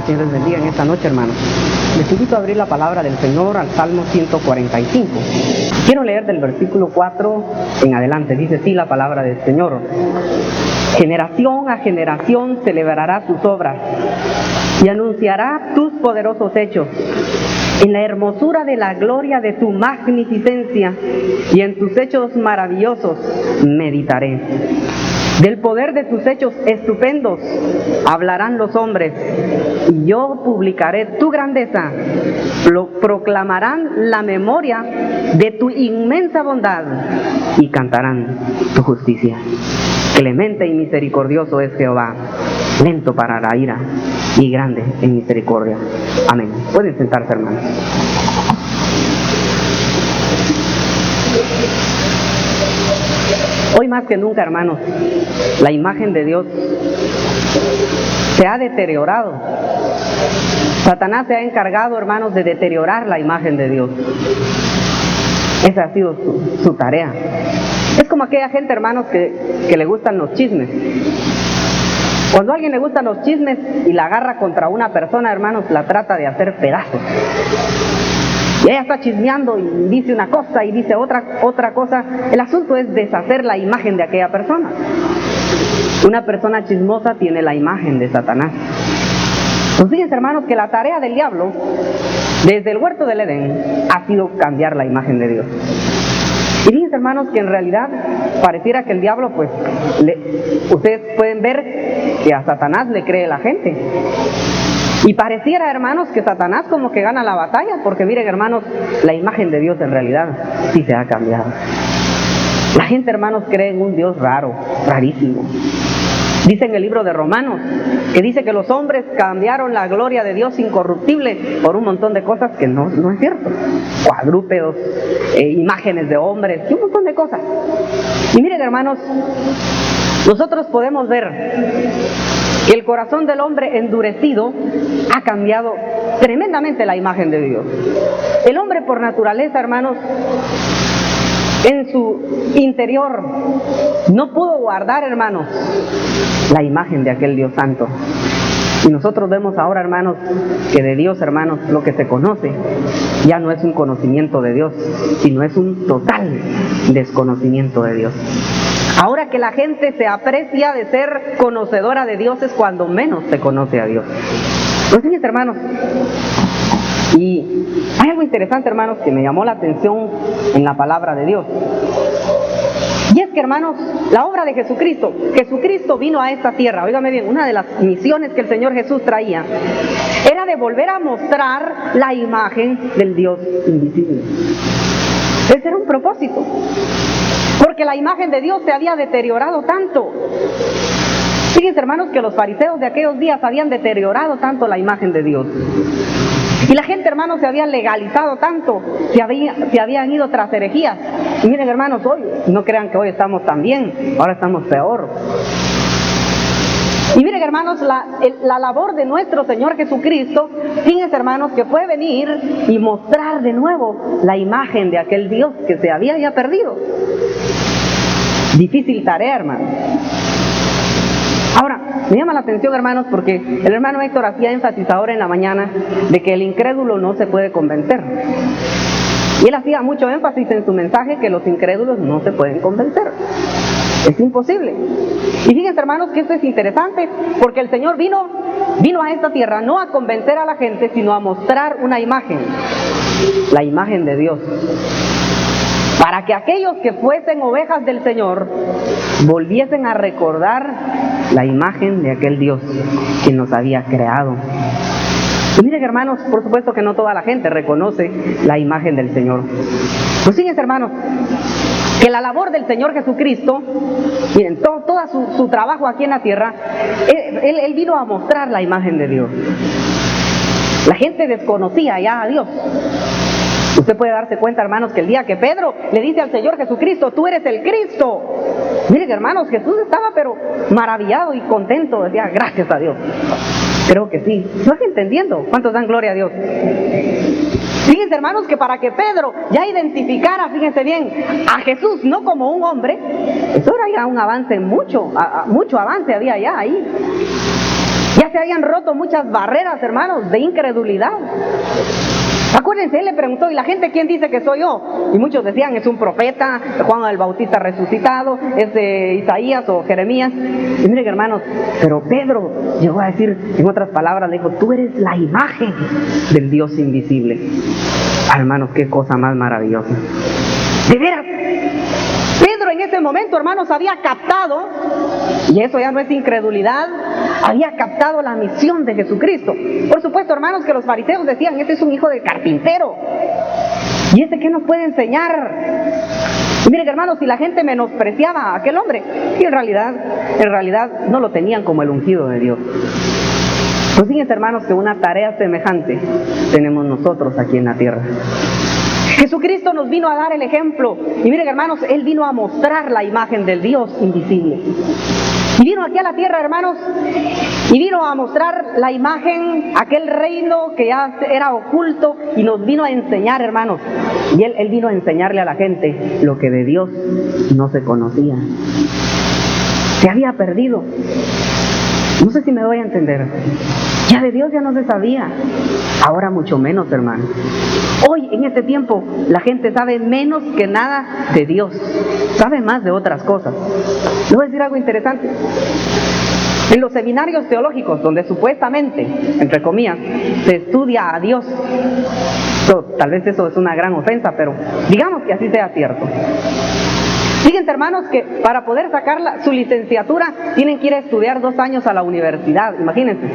el Señor les bendiga en esta noche, hermanos. Les invito a abrir la palabra del Señor al Salmo 145. Quiero leer del versículo 4 en adelante. Dice así la palabra del Señor: generación a generación celebrará tus obras y anunciará tus poderosos hechos. En la hermosura de la gloria de tu magnificencia y en tus hechos maravillosos meditaré. Del poder de tus hechos estupendos hablarán los hombres, y yo publicaré tu grandeza. Proclamarán la memoria de tu inmensa bondad y cantarán tu justicia. Clemente y misericordioso es Jehová, lento para la ira y grande en misericordia. Amén. Pueden sentarse, hermanos. Hoy más que nunca, hermanos, la imagen de Dios se ha deteriorado. Satanás se ha encargado, hermanos, de deteriorar la imagen de Dios. Esa ha sido su tarea. Es como aquella gente, hermanos, que le gustan los chismes. Cuando a alguien le gustan los chismes y la agarra contra una persona, hermanos, la trata de hacer pedazos. Y ella está chismeando y dice una cosa y dice otra cosa. El asunto es deshacer la imagen de aquella persona. Una persona chismosa tiene la imagen de Satanás. Pues fíjense, hermanos, que la tarea del diablo, desde el huerto del Edén, ha sido cambiar la imagen de Dios. Y fíjense, hermanos, que en realidad pareciera que el diablo, pues, ustedes pueden ver que a Satanás le cree la gente. Y pareciera, hermanos, que Satanás como que gana la batalla, porque miren, hermanos, la imagen de Dios en realidad sí se ha cambiado. La gente, hermanos, cree en un Dios raro, rarísimo. Dice en el libro de Romanos, que dice que los hombres cambiaron la gloria de Dios incorruptible por un montón de cosas que no es cierto. Cuadrúpedos, imágenes de hombres, y un montón de cosas. Y miren, hermanos, nosotros podemos ver que el corazón del hombre endurecido ha cambiado tremendamente la imagen de Dios. El hombre por naturaleza, hermanos, en su interior no pudo guardar, hermanos, la imagen de aquel Dios santo. Y nosotros vemos ahora, hermanos, que de Dios, hermanos, lo que se conoce ya no es un conocimiento de Dios, sino es un total desconocimiento de Dios. Ahora que la gente se aprecia de ser conocedora de Dios es cuando menos se conoce a Dios. Pues fíjense, hermanos, y hay algo interesante, hermanos, que me llamó la atención en la palabra de Dios. Y es que, hermanos, la obra de Jesucristo vino a esta tierra. Óigame bien, una de las misiones que el Señor Jesús traía era de volver a mostrar la imagen del Dios invisible. Ese era un propósito, porque la imagen de Dios se había deteriorado tanto. Fíjense, hermanos, que los fariseos de aquellos días habían deteriorado tanto la imagen de Dios. Y la gente, hermanos, se había legalizado tanto, se habían ido tras herejías. Y miren, hermanos, hoy, no crean que hoy estamos tan bien, ahora estamos peor. Y miren, hermanos, la labor de nuestro Señor Jesucristo, fíjense, hermanos, que fue venir y mostrar de nuevo la imagen de aquel Dios que se había ya perdido. Difícil tarea, hermanos. Ahora, me llama la atención, hermanos, porque el hermano Héctor hacía énfasis ahora en la mañana de que el incrédulo no se puede convencer. Y él hacía mucho énfasis en su mensaje que los incrédulos no se pueden convencer. Es imposible. Y fíjense, hermanos, que esto es interesante, porque el Señor vino a esta tierra no a convencer a la gente, sino a mostrar una imagen, la imagen de Dios, para que aquellos que fuesen ovejas del Señor volviesen a recordar la imagen de aquel Dios que nos había creado. Y miren, hermanos, por supuesto que no toda la gente reconoce la imagen del Señor. Pues fíjense, hermanos, que la labor del Señor Jesucristo, miren, todo su trabajo aquí en la tierra, él vino a mostrar la imagen de Dios. La gente desconocía ya a Dios. Usted puede darse cuenta, hermanos, que el día que Pedro le dice al Señor Jesucristo, tú eres el Cristo. Miren, hermanos, Jesús estaba pero maravillado y contento, decía, gracias a Dios. Creo que sí. ¿No es entendiendo? ¿Cuántos dan gloria a Dios? Fíjense, hermanos, que para que Pedro ya identificara, fíjense bien, a Jesús no como un hombre, eso era ya un avance, mucho avance había ya ahí. Ya se habían roto muchas barreras, hermanos, de incredulidad. Acuérdense, él le preguntó, ¿y la gente quién dice que soy yo? Y muchos decían, es un profeta, Juan el Bautista resucitado, es de Isaías o Jeremías. Y miren, hermanos, pero Pedro llegó a decir, en otras palabras, le dijo, tú eres la imagen del Dios invisible. Hermanos, qué cosa más maravillosa. De veras, Pedro en ese momento, hermanos, había captado, y eso ya no es incredulidad, había captado la misión de Jesucristo. Por supuesto, hermanos, que los fariseos decían, este es un hijo del carpintero, ¿y este qué nos puede enseñar? Y miren, hermanos, si la gente menospreciaba a aquel hombre, y en realidad no lo tenían como el ungido de Dios. Pues fíjense, hermanos, que una tarea semejante tenemos nosotros aquí en la tierra. Jesucristo nos vino a dar el ejemplo. Y miren, hermanos, Él vino a mostrar la imagen del Dios invisible. Y vino aquí a la tierra, hermanos, y vino a mostrar la imagen, aquel reino que ya era oculto, y nos vino a enseñar, hermanos. Y Él vino a enseñarle a la gente lo que de Dios no se conocía. Se había perdido. No sé si me doy a entender. Ya de Dios ya no se sabía. Ahora mucho menos, hermano. Hoy, en este tiempo, la gente sabe menos que nada de Dios. Sabe más de otras cosas. Les voy a decir algo interesante. En los seminarios teológicos, donde supuestamente, entre comillas, se estudia a Dios, tal vez eso es una gran ofensa, pero digamos que así sea cierto. Fíjense, hermanos, que para poder sacar su licenciatura tienen que ir a estudiar 2 años a la universidad. Imagínense,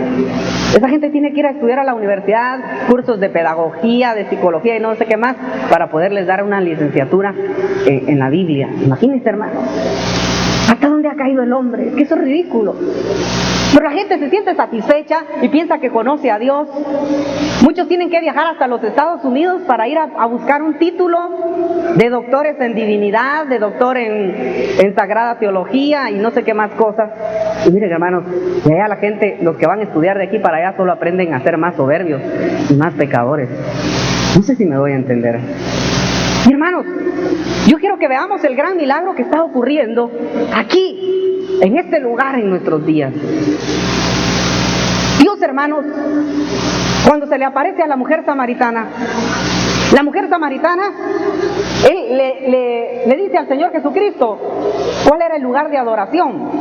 esa gente tiene que ir a estudiar a la universidad, cursos de pedagogía, de psicología y no sé qué más, para poderles dar una licenciatura en la Biblia. Imagínense, hermanos, ¿hasta dónde ha caído el hombre? Es que eso es ridículo. Pero la gente se siente satisfecha y piensa que conoce a Dios. Muchos tienen que viajar hasta los Estados Unidos para ir a buscar un título de doctores en divinidad, de doctor en sagrada teología y no sé qué más cosas. Y miren, hermanos, de allá la gente, los que van a estudiar de aquí para allá solo aprenden a ser más soberbios y más pecadores. No sé si me voy a entender. Y hermanos, yo quiero que veamos el gran milagro que está ocurriendo aquí, en este lugar, en nuestros días. Dios, hermanos, cuando se le aparece a la mujer samaritana, él le dice al Señor Jesucristo cuál era el lugar de adoración.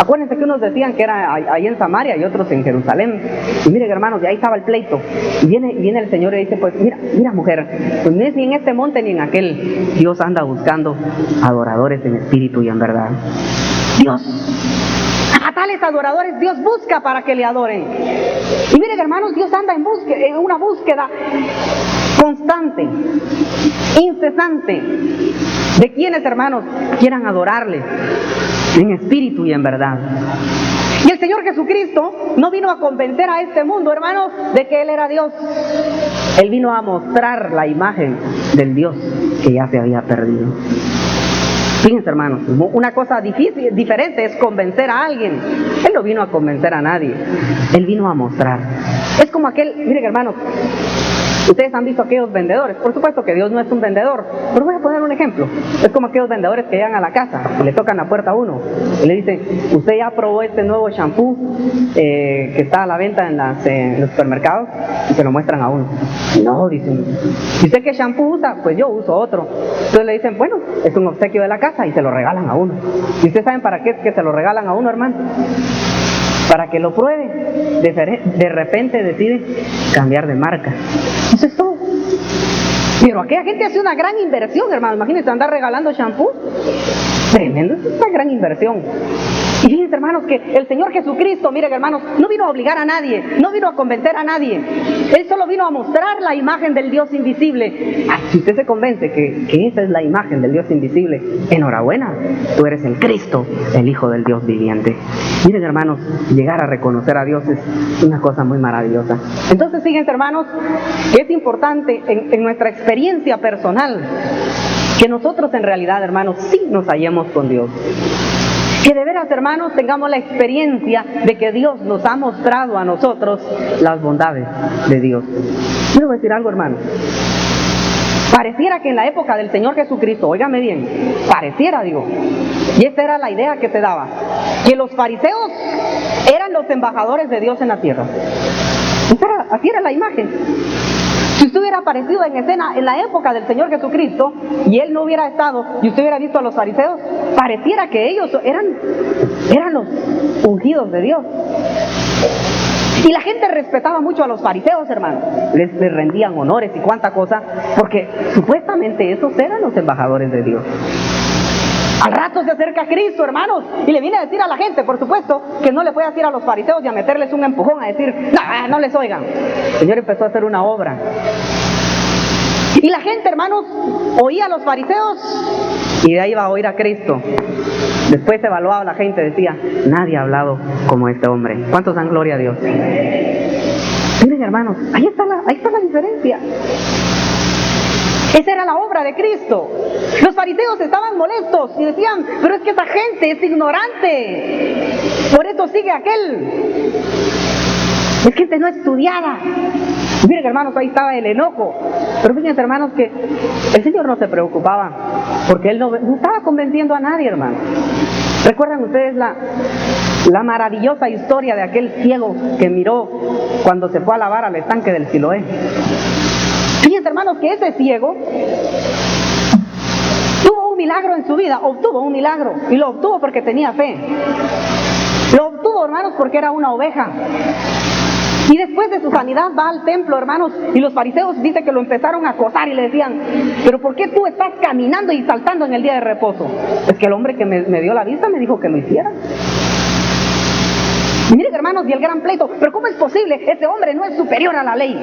Acuérdense que unos decían que era ahí en Samaria y otros en Jerusalén. Y miren, hermanos, de ahí estaba el pleito. Y viene el Señor y dice, pues mira mujer, pues no es ni en este monte ni en aquel. Dios anda buscando adoradores en espíritu y en verdad. Dios, a tales adoradores Dios busca para que le adoren. Y miren, hermanos, Dios anda en una búsqueda constante, incesante, de quienes, hermanos, quieran adorarle en espíritu y en verdad. Y el Señor Jesucristo no vino a convencer a este mundo, hermanos, de que Él era Dios. Él vino a mostrar la imagen del Dios que ya se había perdido. Fíjense, hermanos, una cosa diferente es convencer a alguien. Él no vino a convencer a nadie. Él vino a mostrar. Es como miren, hermanos, ustedes han visto aquellos vendedores. Por supuesto que Dios no es un vendedor, pero voy a poner un ejemplo. Es como aquellos vendedores que llegan a la casa y le tocan la puerta a uno y le dicen, usted ya probó este nuevo shampoo que está a la venta en los supermercados, y se lo muestran a uno. No, dicen, ¿y usted qué shampoo usa? Pues yo uso otro. Entonces le dicen, bueno, es un obsequio de la casa, y se lo regalan a uno. ¿Y ustedes saben para qué es que se lo regalan a uno, hermano? Para que lo pruebe. De repente decide cambiar de marca. Eso es todo. Pero aquella gente hace una gran inversión, hermano. Imagínense andar regalando shampoo. Tremendo, es una gran inversión. Y fíjense, hermanos, que el Señor Jesucristo, miren, hermanos, no vino a obligar a nadie, no vino a convencer a nadie. Él solo vino a mostrar la imagen del Dios invisible. Si usted se convence que esa es la imagen del Dios invisible, enhorabuena, tú eres el Cristo, el Hijo del Dios viviente. Miren, hermanos, llegar a reconocer a Dios es una cosa muy maravillosa. Entonces, fíjense, hermanos, que es importante en nuestra experiencia personal que nosotros en realidad, hermanos, sí nos hallemos con Dios. Que de veras, hermanos, tengamos la experiencia de que Dios nos ha mostrado a nosotros las bondades de Dios. Quiero decir algo, hermanos. Pareciera que en la época del Señor Jesucristo, óigame bien, pareciera, digo, y esta era la idea que se daba, que los fariseos eran los embajadores de Dios en la tierra. Así era la imagen. Si usted hubiera aparecido en escena en la época del Señor Jesucristo y Él no hubiera estado y usted hubiera visto a los fariseos, pareciera que ellos eran los ungidos de Dios. Y la gente respetaba mucho a los fariseos, hermanos. Les rendían honores y cuánta cosa, porque supuestamente esos eran los embajadores de Dios. Al rato se acerca Cristo, hermanos, y le viene a decir a la gente, por supuesto, que no le puede decir a los fariseos y a meterles un empujón, a decir, no les oigan. El Señor empezó a hacer una obra. Y la gente, hermanos, oía a los fariseos y de ahí iba a oír a Cristo. Después se evaluaba la gente, decía, nadie ha hablado como este hombre. ¿Cuántos dan gloria a Dios? Miren, hermanos, ahí está la diferencia. Esa era la obra de Cristo. Los fariseos estaban molestos y decían, pero es que esa gente es ignorante, por eso sigue aquel. Es gente no estudiada. Miren, hermanos, ahí estaba el enojo. Pero fíjense, hermanos, que el Señor no se preocupaba, porque Él no estaba convenciendo a nadie, hermanos. ¿Recuerdan ustedes la maravillosa historia de aquel ciego que miró cuando se fue a lavar al estanque del Siloé? Fíjense, hermanos, que ese ciego tuvo un milagro en su vida, obtuvo un milagro, y lo obtuvo porque tenía fe. Lo obtuvo, hermanos, porque era una oveja. Y después de su sanidad va al templo, hermanos, y los fariseos dicen que lo empezaron a acosar y le decían, pero ¿por qué tú estás caminando y saltando en el día de reposo? Es que el hombre que me dio la vista me dijo que lo hiciera. Y miren, hermanos, y el gran pleito, pero ¿cómo es posible? Ese hombre no es superior a la ley.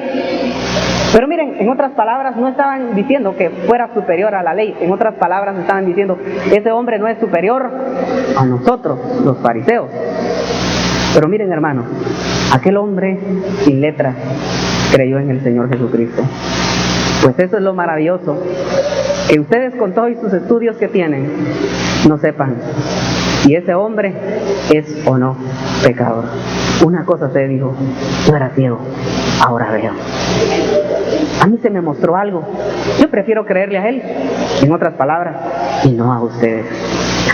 Pero miren, en otras palabras, no estaban diciendo que fuera superior a la ley. En otras palabras, estaban diciendo, ese hombre no es superior a nosotros, los fariseos. Pero miren, hermanos, aquel hombre sin letra creyó en el Señor Jesucristo. Pues eso es lo maravilloso, que ustedes con todos sus estudios que tienen, no sepan si ese hombre es o no pecador. Una cosa se dijo, yo era ciego, ahora veo. A mí se me mostró algo, yo prefiero creerle a él, en otras palabras, y no a ustedes.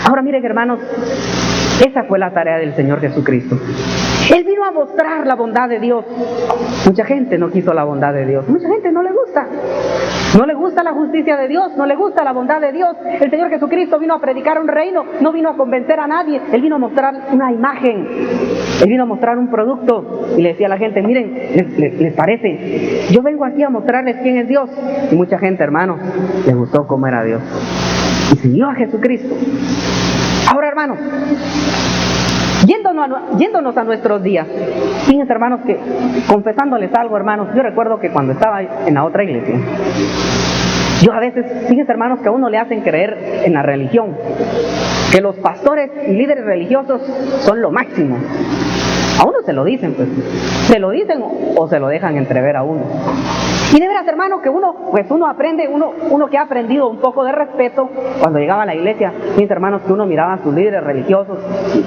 Ahora miren, hermanos, esa fue la tarea del Señor Jesucristo. Él vino a mostrar la bondad de Dios. Mucha gente no quiso la bondad de Dios. Mucha gente no le gusta. No le gusta la justicia de Dios, no le gusta la bondad de Dios. El Señor Jesucristo vino a predicar un reino, no vino a convencer a nadie. Él vino a mostrar una imagen. Él vino a mostrar un producto. Y le decía a la gente, miren, ¿les parece? Yo vengo aquí a mostrarles quién es Dios. Y mucha gente, hermano, le gustó cómo era Dios. Y siguió a Jesucristo. Ahora, hermanos, yéndonos a nuestros días, fíjense, hermanos, que confesándoles algo, hermanos, yo recuerdo que cuando estaba en la otra iglesia, yo a veces, fíjense, hermanos, que a uno le hacen creer en la religión, que los pastores y líderes religiosos son lo máximo. A uno se lo dicen, pues, se lo dicen o se lo dejan entrever a uno. Y de veras, hermano, que uno aprende, uno que ha aprendido un poco de respeto cuando llegaba a la iglesia, fíjense, hermanos, que uno miraba a sus líderes religiosos,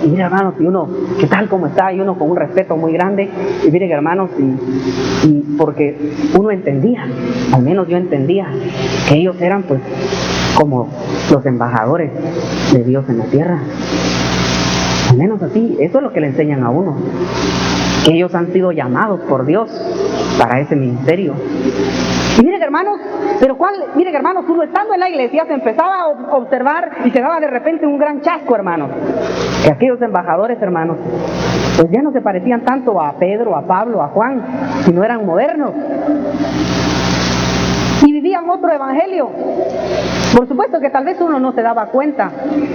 y mira, hermanos, y uno, ¿qué tal, cómo está? Y uno con un respeto muy grande, y miren, hermanos, y porque uno entendía, al menos yo entendía, que ellos eran, pues, como los embajadores de Dios en la tierra. Al menos así, eso es lo que le enseñan a uno, que ellos han sido llamados por Dios para ese ministerio. Y miren, hermanos, miren, hermanos, uno estando en la iglesia se empezaba a observar y se daba de repente un gran chasco, hermanos, que aquellos embajadores, hermanos, pues ya no se parecían tanto a Pedro, a Pablo, a Juan, sino eran modernos y vivían otro evangelio. Por supuesto que tal vez uno no se daba cuenta,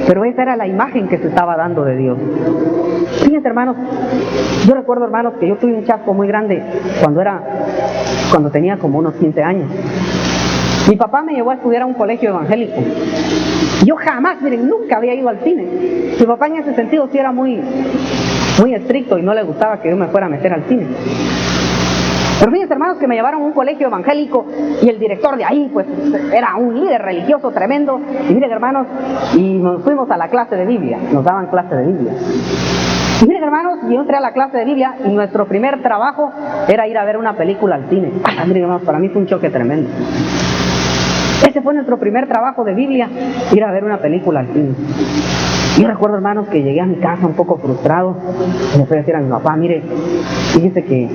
pero esa era la imagen que se estaba dando de Dios. Fíjense, hermanos, yo recuerdo, hermanos, que yo tuve un chasco muy grande cuando tenía como unos 15 años. Mi papá me llevó a estudiar a un colegio evangélico. Yo jamás, miren, nunca había ido al cine. Mi papá en ese sentido sí era muy estricto y no le gustaba que yo me fuera a meter al cine. Pero fíjense, hermanos, que me llevaron a un colegio evangélico y el director de ahí, pues, era un líder religioso tremendo. Y miren, hermanos, y nos fuimos a la clase de Biblia, nos daban clase de Biblia. Y miren, hermanos, yo entré a la clase de Biblia y nuestro primer trabajo era ir a ver una película al cine. Miren, hermanos, para mí fue un choque tremendo. Ese fue nuestro primer trabajo de Biblia, ir a ver una película al cine. Yo recuerdo, hermanos, que llegué a mi casa un poco frustrado y le fui a decir a mi papá, mire, fíjese que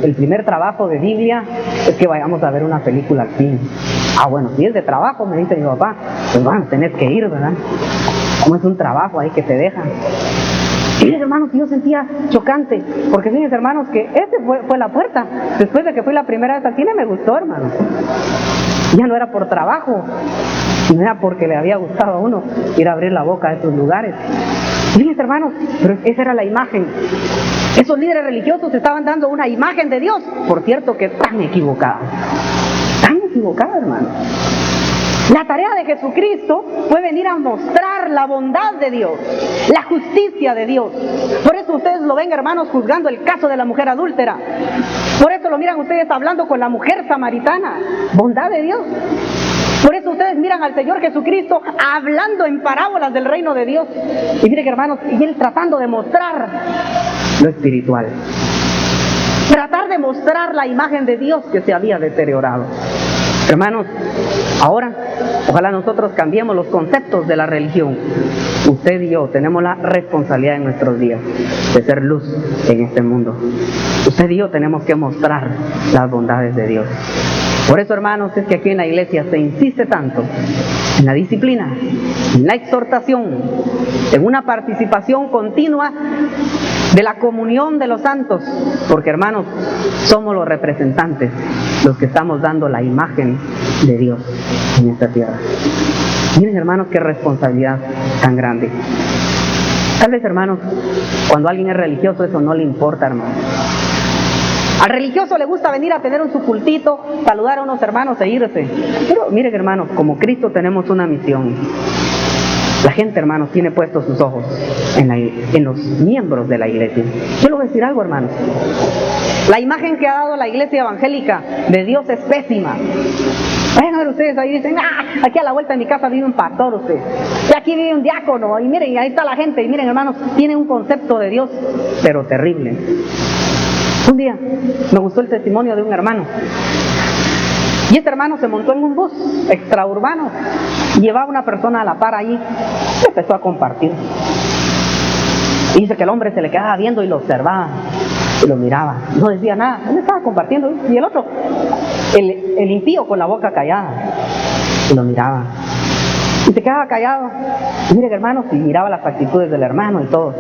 el primer trabajo de Biblia es que vayamos a ver una película al cine. Ah, bueno, si es de trabajo, me dice mi papá, pues bueno, tenés que ir, ¿verdad? Como es un trabajo ahí que te dejan. Y miren, hermanos, yo sentía chocante, porque fíjense, hermanos, que fue la puerta. Después de que fui la primera vez al cine me gustó, hermanos. Ya no era por trabajo, no era porque le había gustado a uno ir a abrir la boca a esos lugares. Fíjense, hermanos, pero esa era la imagen. Esos líderes religiosos estaban dando una imagen de Dios, por cierto que tan equivocada, hermanos. La tarea de Jesucristo fue venir a mostrar la bondad de Dios, la justicia de Dios. Por eso ustedes lo ven, hermanos, juzgando el caso de la mujer adúltera. Por eso lo miran ustedes hablando con la mujer samaritana. Bondad de Dios. Por eso ustedes miran al Señor Jesucristo hablando en parábolas del reino de Dios. Y miren, hermanos, y Él tratando de mostrar lo espiritual. Tratar de mostrar la imagen de Dios que se había deteriorado. Hermanos, ahora, ojalá nosotros cambiemos los conceptos de la religión. Usted y yo tenemos la responsabilidad en nuestros días de ser luz en este mundo. Usted y yo tenemos que mostrar las bondades de Dios. Por eso, hermanos, es que aquí en la iglesia se insiste tanto en la disciplina, en la exhortación, en una participación continua de la comunión de los santos, porque, hermanos, somos los representantes, los que estamos dando la imagen de Dios en esta tierra. Miren, hermanos, qué responsabilidad tan grande. Tal vez, hermanos, cuando alguien es religioso eso no le importa, hermanos. Al religioso le gusta venir a tener su cultito, saludar a unos hermanos e irse. Pero miren, hermanos, como Cristo tenemos una misión. La gente, hermanos, tiene puestos sus ojos en los miembros de la iglesia. Yo les voy a decir algo, hermanos. La imagen que ha dado la iglesia evangélica de Dios es pésima. Vayan a ver ustedes ahí, dicen, aquí a la vuelta de mi casa vive un pastor usted. Y aquí vive un diácono. Y miren, ahí está la gente. Y miren, hermanos, tiene un concepto de Dios, pero terrible. Un día me gustó el testimonio de un hermano. Y este hermano se montó en un bus extraurbano, llevaba una persona a la par allí y empezó a compartir. Y dice que el hombre se le quedaba viendo y lo observaba y lo miraba, no decía nada, él estaba compartiendo. Y el otro, el impío, con la boca callada, y lo miraba y se quedaba callado. Y miren, hermanos, y miraba las actitudes del hermano y todo.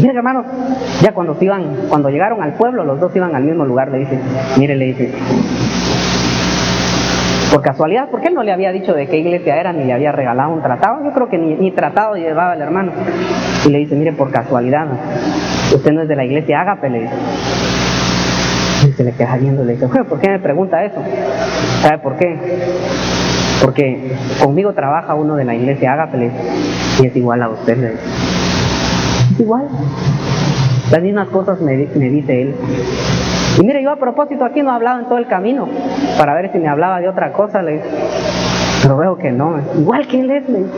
Miren, hermanos, ya cuando llegaron al pueblo, los dos iban al mismo lugar. Le dice, por casualidad, ¿por qué él no le había dicho de qué iglesia era ni le había regalado un tratado? Yo creo que ni tratado llevaba el hermano. Y le dice, mire, por casualidad, usted no es de la iglesia Ágape, le dice. Y se le queda viendo y le dice, bueno, ¿por qué me pregunta eso? ¿Sabe por qué? Porque conmigo trabaja uno de la iglesia Ágape, le dice, y es igual a usted, le dice. Igual, las mismas cosas me dice él. Y mire, yo a propósito aquí no he hablado en todo el camino para ver si me hablaba de otra cosa, le dice. Pero veo que no, igual que él es, le dice.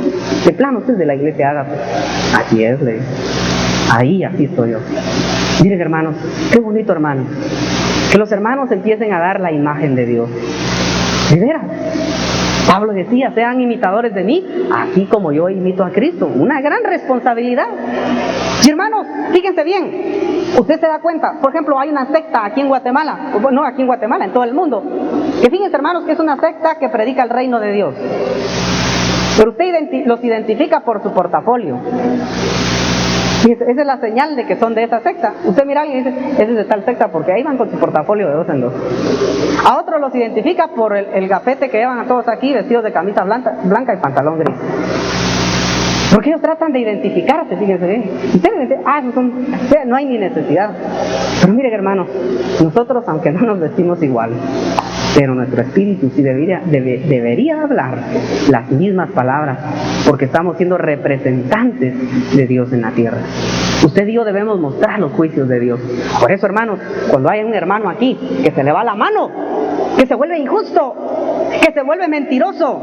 De plano, usted es de la iglesia Ágape. Así es, le dice. Ahí asisto yo. Miren, hermanos, qué bonito, hermanos, que los hermanos empiecen a dar la imagen de Dios. De veras. Pablo decía, sean imitadores de mí, así como yo imito a Cristo. Una gran responsabilidad. Y hermanos, fíjense bien, usted se da cuenta, por ejemplo, hay una secta aquí en Guatemala, no aquí en Guatemala, en todo el mundo, que fíjense, hermanos, que es una secta que predica el reino de Dios. Pero usted los identifica por su portafolio. Esa es la señal de que son de esa secta. Usted mira a alguien y dice, ese es de tal secta, porque ahí van con su portafolio de 2 en 2. A otros los identifica por el gafete que llevan a todos aquí, vestidos de camisa blanca y pantalón gris. Porque ellos tratan de identificarse, fíjense bien. No hay ni necesidad. Pero miren, hermanos, nosotros, aunque no nos vestimos igual, pero nuestro espíritu sí debería hablar las mismas palabras, porque estamos siendo representantes de Dios en la tierra. Usted y yo debemos mostrar los juicios de Dios. Por eso, hermanos, cuando hay un hermano aquí que se le va la mano, que se vuelve injusto, que se vuelve mentiroso,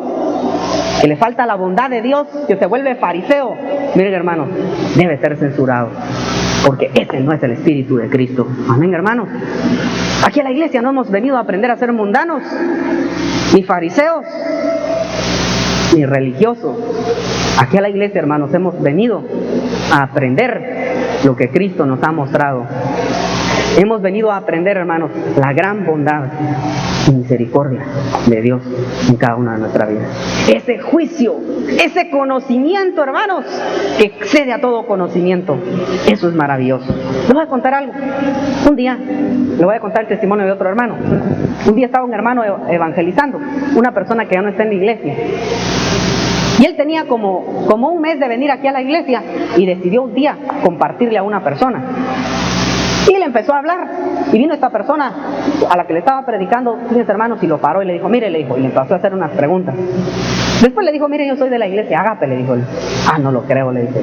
que le falta la bondad de Dios, que se vuelve fariseo, miren, hermanos, debe ser censurado, porque ese no es el espíritu de Cristo. Amén, hermanos. Aquí en la iglesia no hemos venido a aprender a ser mundanos, ni fariseos, ni religiosos. Aquí a la iglesia, hermanos, hemos venido a aprender lo que Cristo nos ha mostrado. Hemos venido a aprender, hermanos, la gran bondad y misericordia de Dios en cada una de nuestras vidas. Ese juicio, ese conocimiento, hermanos, que excede a todo conocimiento. Eso es maravilloso. Les voy a contar algo. Un día, le voy a contar el testimonio de otro hermano. Un día estaba un hermano evangelizando, una persona que ya no está en la iglesia. Y él tenía como un mes de venir aquí a la iglesia y decidió un día compartirle a una persona. Y le empezó a hablar, y vino esta persona a la que le estaba predicando, fíjense hermanos, y lo paró y le dijo, mire, le dijo, y le empezó a hacer unas preguntas. Después le dijo, mire, yo soy de la iglesia Ágape, le dijo él. Ah, no lo creo, le dijo.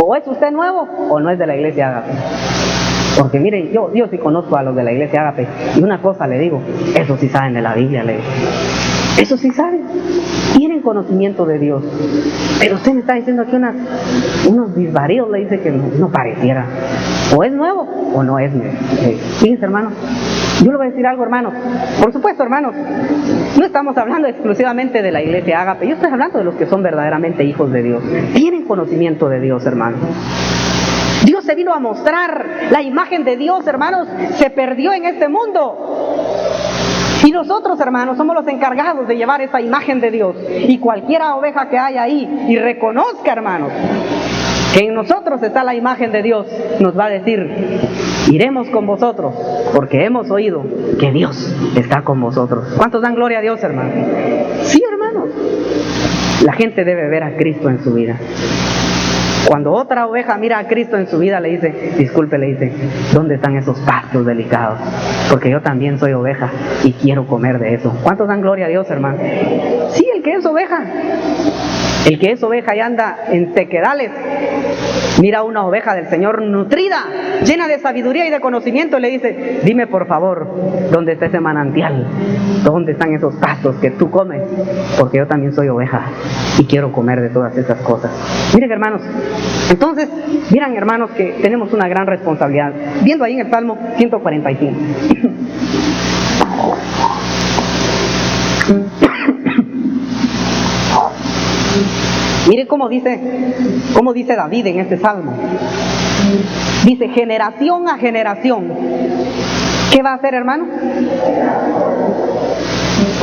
O es usted nuevo, o no es de la iglesia Ágape. Porque miren, yo sí conozco a los de la iglesia Ágape, y una cosa le digo, eso sí saben de la Biblia, le digo. Eso sí saben, tienen conocimiento de Dios. Pero usted me está diciendo aquí unos disvaríos, le dice que no pareciera. O es nuevo o no es nuevo. Fíjense, hermanos, yo le voy a decir algo, hermanos. Por supuesto, hermanos, no estamos hablando exclusivamente de la iglesia Ágape. Yo estoy hablando de los que son verdaderamente hijos de Dios. Tienen conocimiento de Dios, hermanos. Dios se vino a mostrar, la imagen de Dios, hermanos, se perdió en este mundo. Y nosotros, hermanos, somos los encargados de llevar esa imagen de Dios. Y cualquiera oveja que haya ahí y reconozca, hermanos, que en nosotros está la imagen de Dios, nos va a decir, iremos con vosotros, porque hemos oído que Dios está con vosotros. ¿Cuántos dan gloria a Dios, hermanos? Sí, hermanos. La gente debe ver a Cristo en su vida. Cuando otra oveja mira a Cristo en su vida, le dice, disculpe, le dice, ¿dónde están esos pastos delicados? Porque yo también soy oveja y quiero comer de eso. ¿Cuántos dan gloria a Dios, hermano? Sí, el que es oveja. El que es oveja y anda en sequedales, mira a una oveja del Señor nutrida, llena de sabiduría y de conocimiento, y le dice, dime por favor, ¿dónde está ese manantial? ¿Dónde están esos pastos que tú comes? Porque yo también soy oveja y quiero comer de todas esas cosas. Miren, hermanos, entonces, miren, hermanos, que tenemos una gran responsabilidad. Viendo ahí en el Salmo 145. Mire cómo dice David en este salmo. Dice, generación a generación. ¿Qué va a hacer, hermano?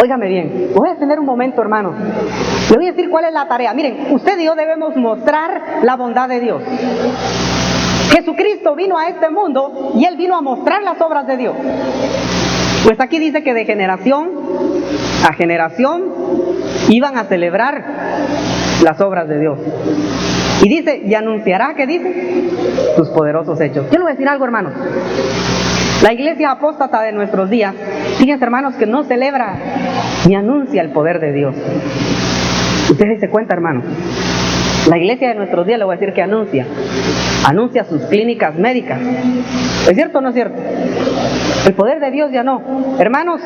Óigame bien, voy a tener un momento, hermano. Le voy a decir cuál es la tarea. Miren, usted y yo debemos mostrar la bondad de Dios. Jesucristo vino a este mundo y Él vino a mostrar las obras de Dios. Pues aquí dice que de generación a generación iban a celebrar las obras de Dios. Y dice, y anunciará, ¿qué dice? Sus poderosos hechos. Yo le voy a decir algo, hermanos. La iglesia apóstata de nuestros días, fíjense, hermanos, que no celebra ni anuncia el poder de Dios. Ustedes se cuenta, hermanos. La iglesia de nuestros días, le voy a decir que anuncia sus clínicas médicas. ¿Es cierto o no es cierto? El poder de Dios ya no. Hermanos,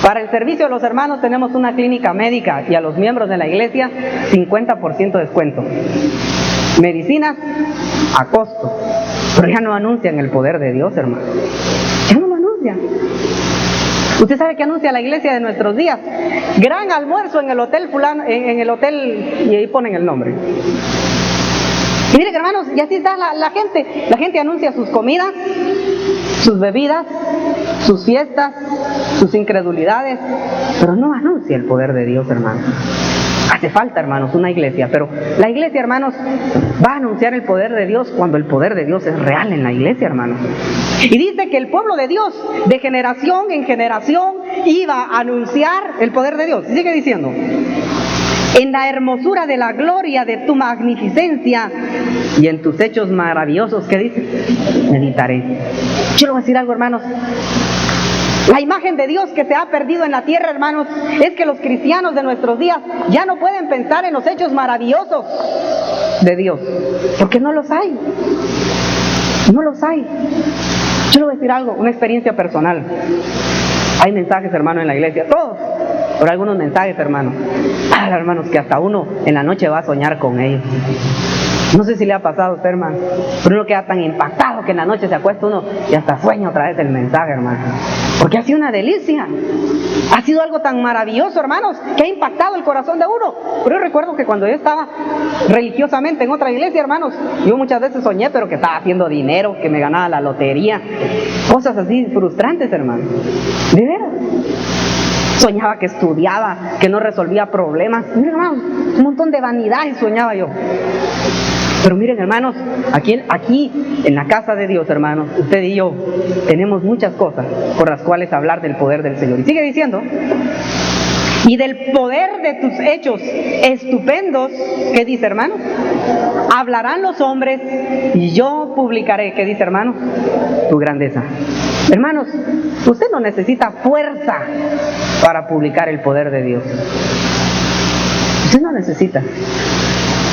para el servicio de los hermanos tenemos una clínica médica y a los miembros de la iglesia 50% descuento. Medicinas a costo. Pero ya no anuncian el poder de Dios, hermano. Ya no lo anuncian. Usted sabe que anuncia la iglesia de nuestros días. Gran almuerzo en el hotel fulano, en el hotel, y ahí ponen el nombre. Y miren, hermanos, y así está la gente. La gente anuncia sus comidas, sus bebidas, sus fiestas, sus incredulidades, pero no anuncia el poder de Dios, hermanos. Hace falta, hermanos, una iglesia, pero la iglesia, hermanos, va a anunciar el poder de Dios cuando el poder de Dios es real en la iglesia, hermanos. Y dice que el pueblo de Dios, de generación en generación, iba a anunciar el poder de Dios. Sigue diciendo, en la hermosura de la gloria de tu magnificencia y en tus hechos maravillosos, ¿qué dice? Meditaré. Quiero decir algo, hermanos. La imagen de Dios que se ha perdido en la tierra, hermanos, es que los cristianos de nuestros días ya no pueden pensar en los hechos maravillosos de Dios, porque no los hay. No los hay. Yo le voy a decir algo, una experiencia personal. Hay mensajes, hermanos, en la iglesia, todos, pero algunos mensajes, hermanos, hermanos, que hasta uno en la noche va a soñar con ellos. No sé si le ha pasado a usted, hermano, pero uno queda tan impactado que en la noche se acuesta uno y hasta sueña otra vez el mensaje, hermano. Porque ha sido una delicia. Ha sido algo tan maravilloso, hermanos, que ha impactado el corazón de uno. Pero yo recuerdo que cuando yo estaba religiosamente en otra iglesia, hermanos, yo muchas veces soñé, pero que estaba haciendo dinero, que me ganaba la lotería, cosas así frustrantes, hermano. De veras. Soñaba que estudiaba, que no resolvía problemas. Miren, hermanos, un montón de vanidades soñaba yo. Pero miren, hermanos, aquí en la casa de Dios, hermanos, usted y yo tenemos muchas cosas por las cuales hablar del poder del Señor. Y sigue diciendo, y del poder de tus hechos estupendos, ¿qué dice, hermano? Hablarán los hombres y yo publicaré, ¿qué dice, hermano? Tu grandeza. Hermanos, usted no necesita fuerza para publicar el poder de Dios. Usted no necesita.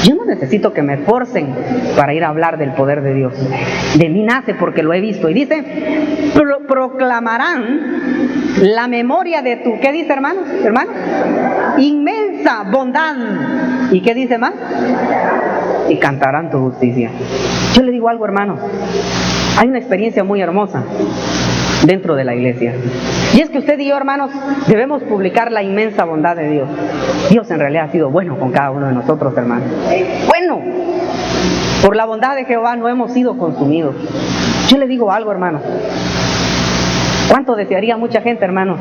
Yo no necesito que me forcen para ir a hablar del poder de Dios. De mí nace porque lo he visto. Y dice, proclamarán la memoria de tu, ¿qué dice, hermano? Hermano, inmensa bondad. ¿Y qué dice más? Y cantarán tu justicia. Yo le digo algo, hermano. Hay una experiencia muy hermosa dentro de la iglesia. Y es que usted y yo, hermanos, debemos publicar la inmensa bondad de Dios. Dios en realidad ha sido bueno con cada uno de nosotros, hermanos. Bueno, por la bondad de Jehová no hemos sido consumidos. Yo le digo algo, hermano. ¿Cuánto desearía mucha gente, hermanos,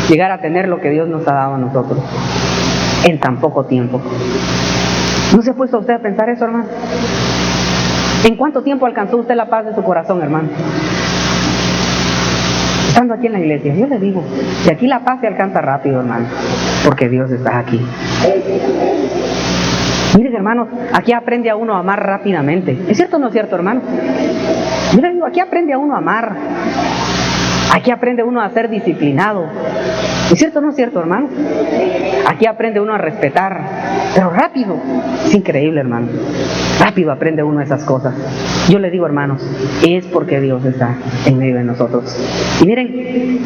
llegar a tener lo que Dios nos ha dado a nosotros en tan poco tiempo? ¿No se ha puesto usted a pensar eso, hermano? ¿En cuánto tiempo alcanzó usted la paz de su corazón, hermano? Estando aquí en la iglesia, yo le digo, y aquí la paz se alcanza rápido, hermano, porque Dios está aquí. Miren, hermanos, aquí aprende a uno a amar rápidamente. ¿Es cierto o no es cierto, hermano? Yo le digo, aquí aprende a uno a amar. Aquí aprende uno a ser disciplinado. ¿Es cierto o no es cierto, hermano? Aquí aprende uno a respetar, pero rápido. Es increíble, hermano. Rápido aprende uno esas cosas. Yo le digo, hermanos, es porque Dios está en medio de nosotros. Y miren,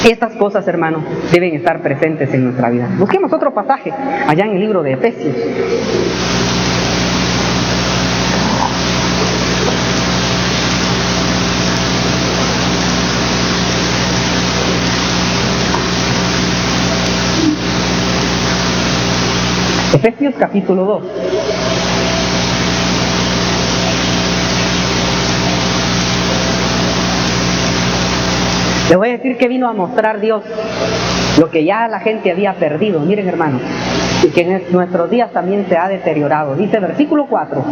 estas cosas, hermanos, deben estar presentes en nuestra vida. Busquemos otro pasaje allá en el libro de Efesios. Efesios capítulo 2. Le voy a decir que vino a mostrar Dios lo que ya la gente había perdido. Miren, hermanos, y que en nuestros días también se ha deteriorado. Dice versículo 4,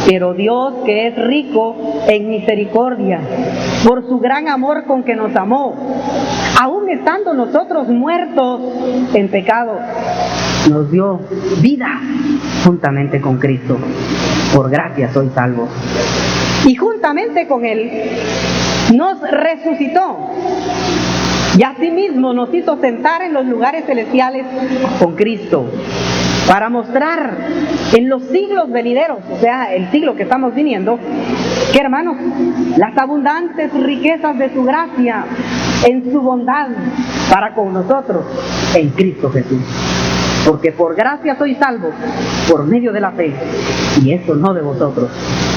pero Dios, que es rico en misericordia, por su gran amor con que nos amó, aún estando nosotros muertos en pecado, nos dio vida juntamente con Cristo. Por gracia sois salvos. Y juntamente con Él nos resucitó y asimismo nos hizo sentar en los lugares celestiales con Cristo, para mostrar en los siglos venideros, o sea, el siglo que estamos viniendo, que, hermanos, las abundantes riquezas de su gracia en su bondad para con nosotros en Cristo Jesús. Porque por gracia sois salvos por medio de la fe, y esto no de vosotros,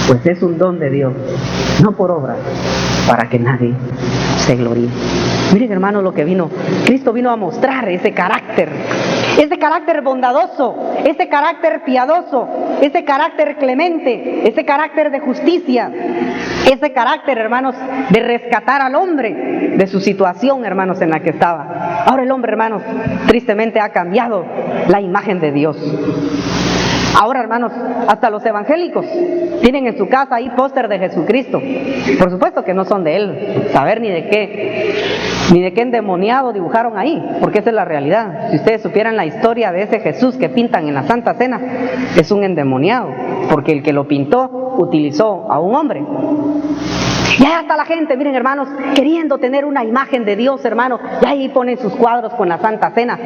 pues es un don de Dios, no por obras, para que nadie se gloríe. Miren, hermanos, lo que vino, Cristo vino a mostrar ese carácter bondadoso, ese carácter piadoso, ese carácter clemente, ese carácter de justicia, ese carácter, hermanos, de rescatar al hombre de su situación, hermanos, en la que estaba. Ahora el hombre, hermanos, tristemente ha cambiado la imagen de Dios. Ahora, hermanos, hasta los evangélicos tienen en su casa ahí póster de Jesucristo. Por supuesto que no son de Él, saber ni de qué endemoniado dibujaron ahí, porque esa es la realidad. Si ustedes supieran la historia de ese Jesús que pintan en la Santa Cena, es un endemoniado, porque el que lo pintó utilizó a un hombre. Y ahí está la gente, miren, hermanos, queriendo tener una imagen de Dios, hermano, y ahí ponen sus cuadros con la Santa Cena.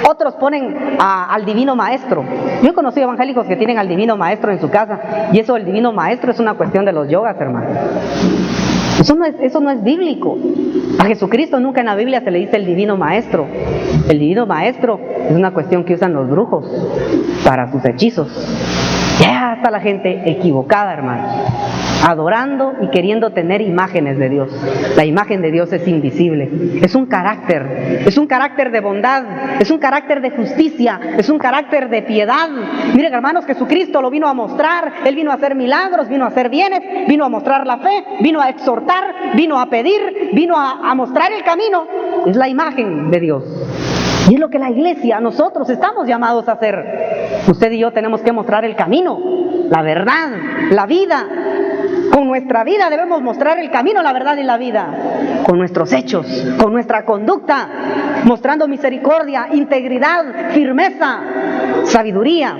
Otros ponen al Divino Maestro. Yo he conocido evangélicos que tienen al Divino Maestro en su casa, y eso, el Divino Maestro, es una cuestión de los yogas, hermano. Eso no es bíblico. A Jesucristo nunca en la Biblia se le dice el Divino Maestro. El Divino Maestro es una cuestión que usan los brujos para sus hechizos. Ya está la gente equivocada, hermano, adorando y queriendo tener imágenes de Dios. La imagen de Dios es invisible, es un carácter de bondad, es un carácter de justicia, es un carácter de piedad. Miren, hermanos, Jesucristo lo vino a mostrar. Él vino a hacer milagros, vino a hacer bienes, vino a mostrar la fe, vino a exhortar, vino a pedir, vino a mostrar el camino. Es la imagen de Dios. Y es lo que la iglesia, nosotros estamos llamados a hacer. Usted y yo tenemos que mostrar el camino, la verdad, la vida. Con nuestra vida debemos mostrar el camino, la verdad y la vida. Con nuestros hechos, con nuestra conducta, mostrando misericordia, integridad, firmeza, sabiduría,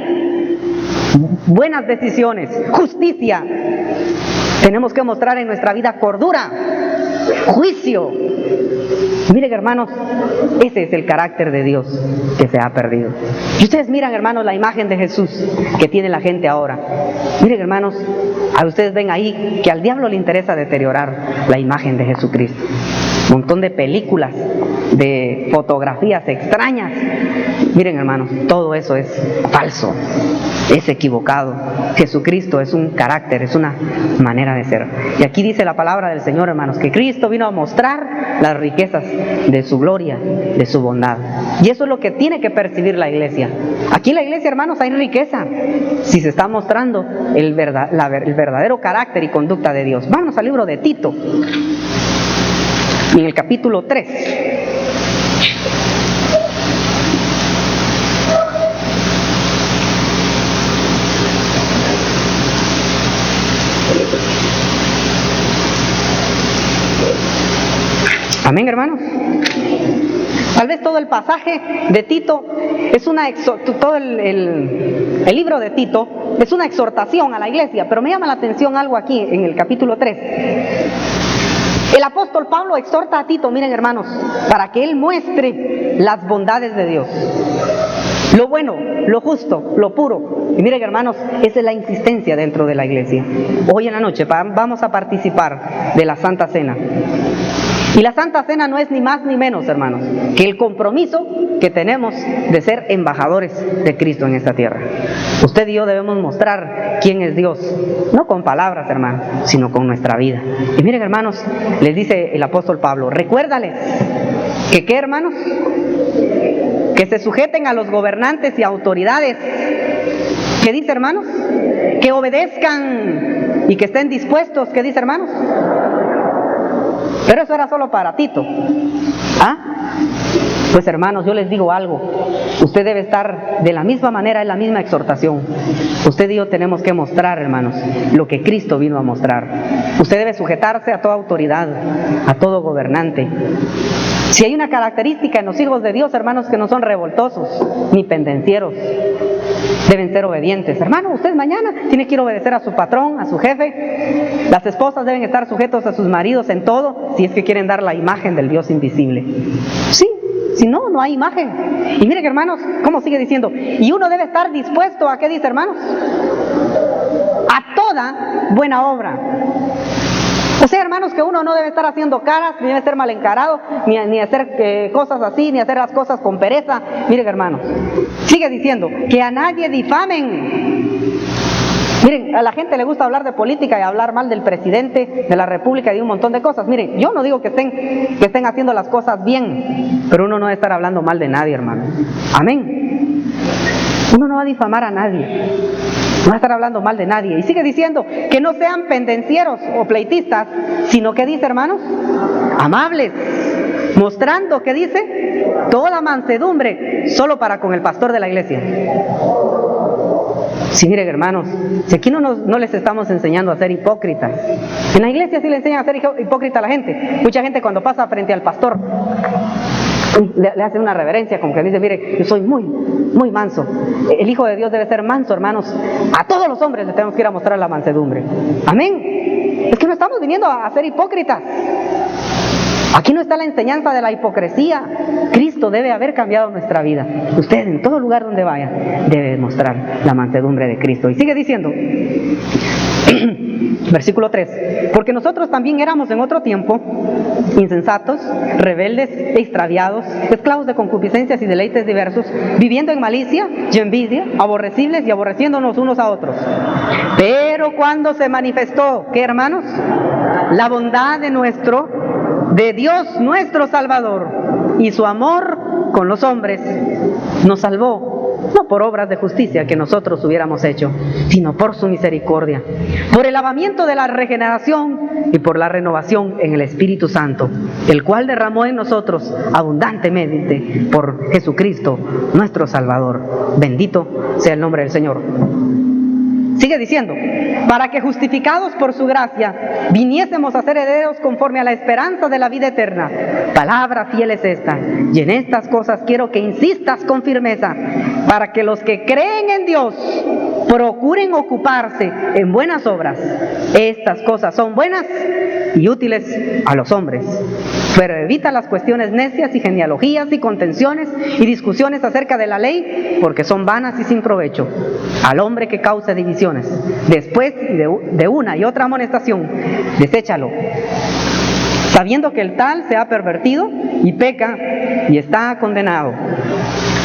buenas decisiones, justicia. Tenemos que mostrar en nuestra vida cordura, juicio. Miren, hermanos, ese es el carácter de Dios que se ha perdido. Y ustedes miran, hermanos, la imagen de Jesús que tiene la gente ahora. Miren, hermanos, a ustedes ven ahí que al diablo le interesa deteriorar la imagen de Jesucristo. Un montón de películas, de fotografías extrañas. Miren, hermanos, todo eso es falso, es equivocado. Jesucristo es un carácter, es una manera de ser. Y aquí dice la palabra del Señor, hermanos, que Cristo vino a mostrar las riquezas de su gloria, de su bondad. Y eso es lo que tiene que percibir la iglesia. Aquí en la iglesia, hermanos, hay riqueza si se está mostrando el verdadero carácter y conducta de Dios. Vamos al libro de Tito, en el capítulo 3. Amén, hermanos. Tal vez todo el pasaje de Tito es todo el libro de Tito es una exhortación a la iglesia, pero me llama la atención algo aquí en el capítulo 3. El apóstol Pablo exhorta a Tito, miren, hermanos, para que él muestre las bondades de Dios, lo bueno, lo justo, lo puro. Y miren, hermanos, esa es la insistencia dentro de la iglesia. Hoy en la noche vamos a participar de la Santa Cena. Y la Santa Cena no es ni más ni menos, hermanos, que el compromiso que tenemos de ser embajadores de Cristo en esta tierra. Usted y yo debemos mostrar quién es Dios, no con palabras, hermanos, sino con nuestra vida. Y miren, hermanos, les dice el apóstol Pablo, recuérdales que, ¿qué, hermanos? Que se sujeten a los gobernantes y autoridades. ¿Qué dice, hermanos? Que obedezcan y que estén dispuestos. ¿Qué dice, hermanos? Pero eso era solo para Tito. Pues, hermanos, yo les digo algo. Usted debe estar de la misma manera, en la misma exhortación. Usted y yo tenemos que mostrar, hermanos, lo que Cristo vino a mostrar. Usted debe sujetarse a toda autoridad, a todo gobernante. Si hay una característica en los hijos de Dios, hermanos, que no son revoltosos ni pendencieros, deben ser obedientes. Hermano, usted mañana tiene que ir a obedecer a su patrón, a su jefe. Las esposas deben estar sujetos a sus maridos en todo, si es que quieren dar la imagen del Dios invisible. Sí, si no, no hay imagen. Y miren, hermanos, cómo sigue diciendo, y uno debe estar dispuesto a, ¿qué dice, hermanos? A toda buena obra. O sea, hermanos, que uno no debe estar haciendo caras, ni debe ser mal encarado, ni hacer cosas así, ni hacer las cosas con pereza. Miren, hermanos, sigue diciendo, que a nadie difamen. Miren, a la gente le gusta hablar de política y hablar mal del presidente de la república y de un montón de cosas. Miren, yo no digo que estén haciendo las cosas bien, pero uno no debe estar hablando mal de nadie, hermano. Amén. Uno no va a difamar a nadie, no va a estar hablando mal de nadie. Y sigue diciendo que no sean pendencieros o pleitistas, sino que dice, hermanos, amables, mostrando, ¿qué dice? Toda mansedumbre, solo para con el pastor de la iglesia. Sí, miren, hermanos, si aquí no les estamos enseñando a ser hipócritas. En la iglesia sí le enseñan a ser hipócrita a la gente. Mucha gente cuando pasa frente al pastor le hace una reverencia, como que dice, mire, yo soy muy manso. El Hijo de Dios debe ser manso, hermanos. A todos los hombres les tenemos que ir a mostrar la mansedumbre. Amén. Es que no estamos viniendo a ser hipócritas. Aquí no está la enseñanza de la hipocresía. Cristo debe haber cambiado nuestra vida. Usted en todo lugar donde vaya debe mostrar la mansedumbre de Cristo. Y sigue diciendo, versículo 3, porque nosotros también éramos en otro tiempo insensatos, rebeldes e extraviados, esclavos de concupiscencias y deleites diversos, viviendo en malicia y envidia, aborrecibles y aborreciéndonos unos a otros. Pero cuando se manifestó, ¿qué, hermanos? La bondad de Dios nuestro Salvador, y su amor con los hombres, nos salvó, no por obras de justicia que nosotros hubiéramos hecho, sino por su misericordia, por el lavamiento de la regeneración y por la renovación en el Espíritu Santo, el cual derramó en nosotros abundantemente por Jesucristo nuestro Salvador. Bendito sea el nombre del Señor. Sigue diciendo, para que justificados por su gracia viniésemos a ser herederos conforme a la esperanza de la vida eterna. Palabra fiel es esta, y en estas cosas quiero que insistas con firmeza, para que los que creen en Dios procuren ocuparse en buenas obras. Estas cosas son buenas y útiles a los hombres, pero evita las cuestiones necias y genealogías y contenciones y discusiones acerca de la ley, porque son vanas y sin provecho. Al hombre que cause divisiones, después de una y otra amonestación, deséchalo, sabiendo que el tal se ha pervertido y peca y está condenado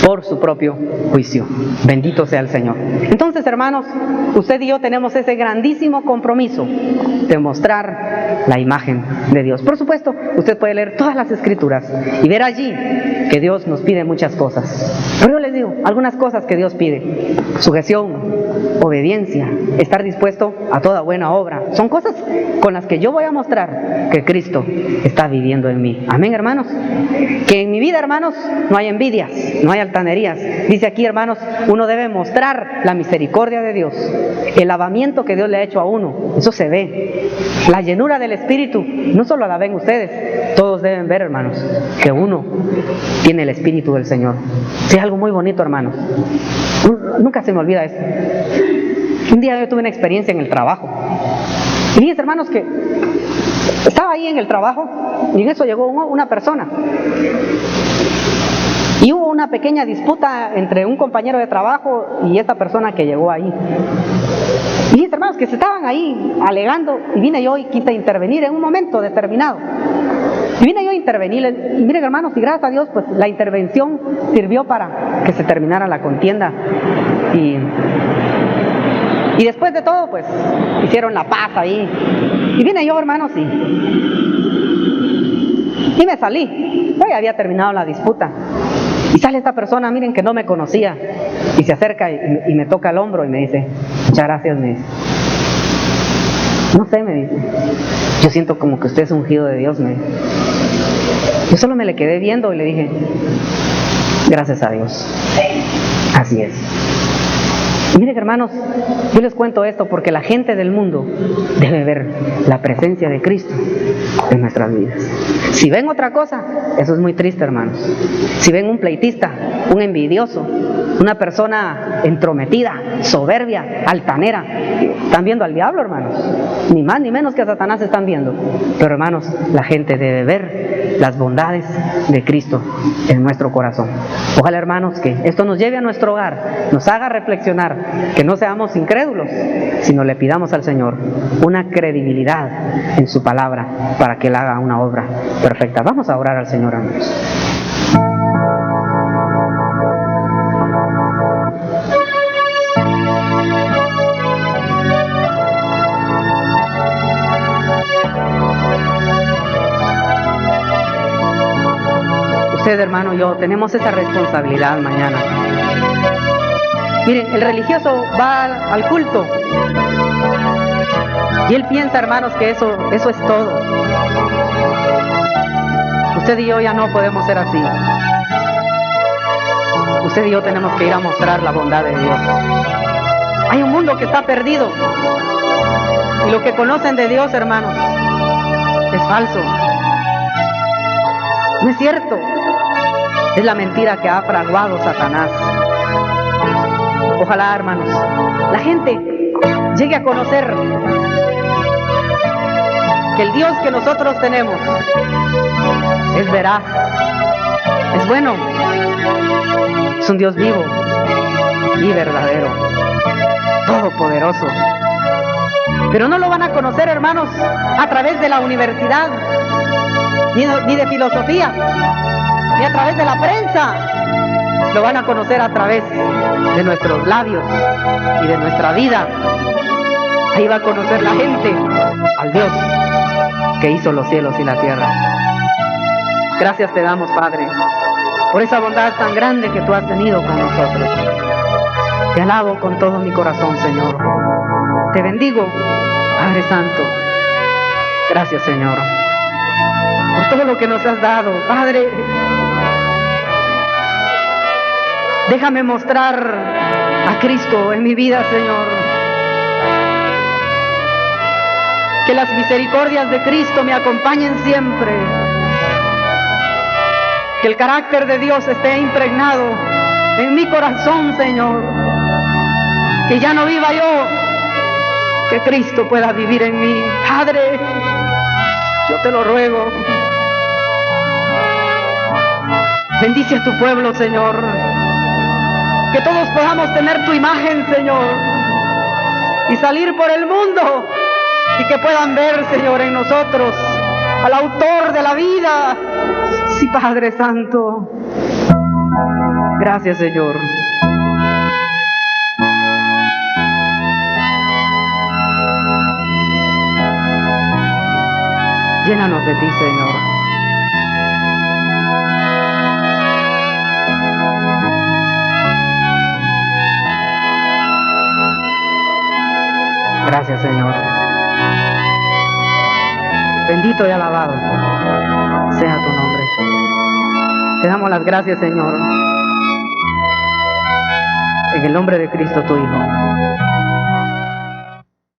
por su propio juicio. Bendito sea el Señor. Entonces, hermanos, usted y yo tenemos ese grandísimo compromiso de mostrar la imagen de Dios. Por supuesto, usted puede leer todas las Escrituras y ver allí que Dios nos pide muchas cosas. Pero yo les digo, algunas cosas que Dios pide: sujeción, obediencia, estar dispuesto a toda buena obra. Son cosas con las que yo voy a mostrar que Cristo está viviendo en mí. Amén, hermanos. Que en mi vida, hermanos, no hay envidias, no hay altanerías. Dice aquí, hermanos, uno debe mostrar la misericordia de Dios, el lavamiento que Dios le ha hecho a uno. Eso se ve. La llenura del Espíritu, no solo la ven ustedes, todos deben ver, hermanos, que uno tiene el Espíritu del Señor. Sí, es algo muy bonito, hermanos. Nunca se me olvida esto. Un día yo tuve una experiencia en el trabajo. Y fíjense, hermanos, que estaba ahí en el trabajo y en eso llegó una persona. Y hubo una pequeña disputa entre un compañero de trabajo y esta persona que llegó ahí. Y fíjense, hermanos, que se estaban ahí alegando, y vine yo y quise intervenir en un momento determinado. Y vine yo a intervenir, y miren, hermanos, y gracias a Dios, pues la intervención sirvió para que se terminara la contienda. Y después de todo, pues, hicieron la paz ahí. Y vine yo, hermanos, y me salí. Yo ya había terminado la disputa. Y sale esta persona, miren, que no me conocía, y se acerca y me toca el hombro y me dice: muchas gracias, me dice. No sé, me dice, yo siento como que usted es ungido de Dios, me dice. Yo solo me le quedé viendo y le dije: gracias a Dios. Así es. Y miren, hermanos, yo les cuento esto porque la gente del mundo debe ver la presencia de Cristo en nuestras vidas. Si ven otra cosa, eso es muy triste, hermanos. Si ven un pleitista, un envidioso, una persona entrometida, soberbia, altanera, están viendo al diablo, hermanos. Ni más ni menos que a Satanás están viendo. Pero, hermanos, la gente debe ver las bondades de Cristo en nuestro corazón. Ojalá, hermanos, que esto nos lleve a nuestro hogar, nos haga reflexionar, que no seamos incrédulos, sino le pidamos al Señor una credibilidad en su palabra para que Él haga una obra perfecta. Vamos a orar al Señor, amigos. Usted, hermano, y yo tenemos esa responsabilidad mañana. Miren, el religioso va al culto y él piensa, hermanos, que eso es todo. Usted y yo ya no podemos ser así. Usted y yo tenemos que ir a mostrar la bondad de Dios. Hay un mundo que está perdido y lo que conocen de Dios, hermanos, es falso. No es cierto. Es la mentira que ha fraguado Satanás. Ojalá, hermanos, la gente llegue a conocer que el Dios que nosotros tenemos es veraz, es bueno, es un Dios vivo y verdadero, todopoderoso. Pero no lo van a conocer, hermanos, a través de la universidad, ni de filosofía, ni a través de la prensa. Lo van a conocer a través de nuestros labios y de nuestra vida. Ahí va a conocer la gente al Dios que hizo los cielos y la tierra. Gracias te damos, Padre, por esa bondad tan grande que tú has tenido con nosotros. Te alabo con todo mi corazón, Señor. Te bendigo, Padre Santo. Gracias, Señor, por todo lo que nos has dado, Padre. Déjame mostrar a Cristo en mi vida, Señor. Que las misericordias de Cristo me acompañen siempre. Que el carácter de Dios esté impregnado en mi corazón, Señor. Que ya no viva yo, que Cristo pueda vivir en mí. Padre, yo te lo ruego. Bendice a tu pueblo, Señor. Que todos podamos tener tu imagen, Señor, y salir por el mundo y que puedan ver, Señor, en nosotros al autor de la vida. Sí, Padre Santo. Gracias, Señor. Llénanos de ti, Señor. Gracias, Señor. Bendito y alabado sea tu nombre. Te damos las gracias, Señor, en el nombre de Cristo, tu Hijo.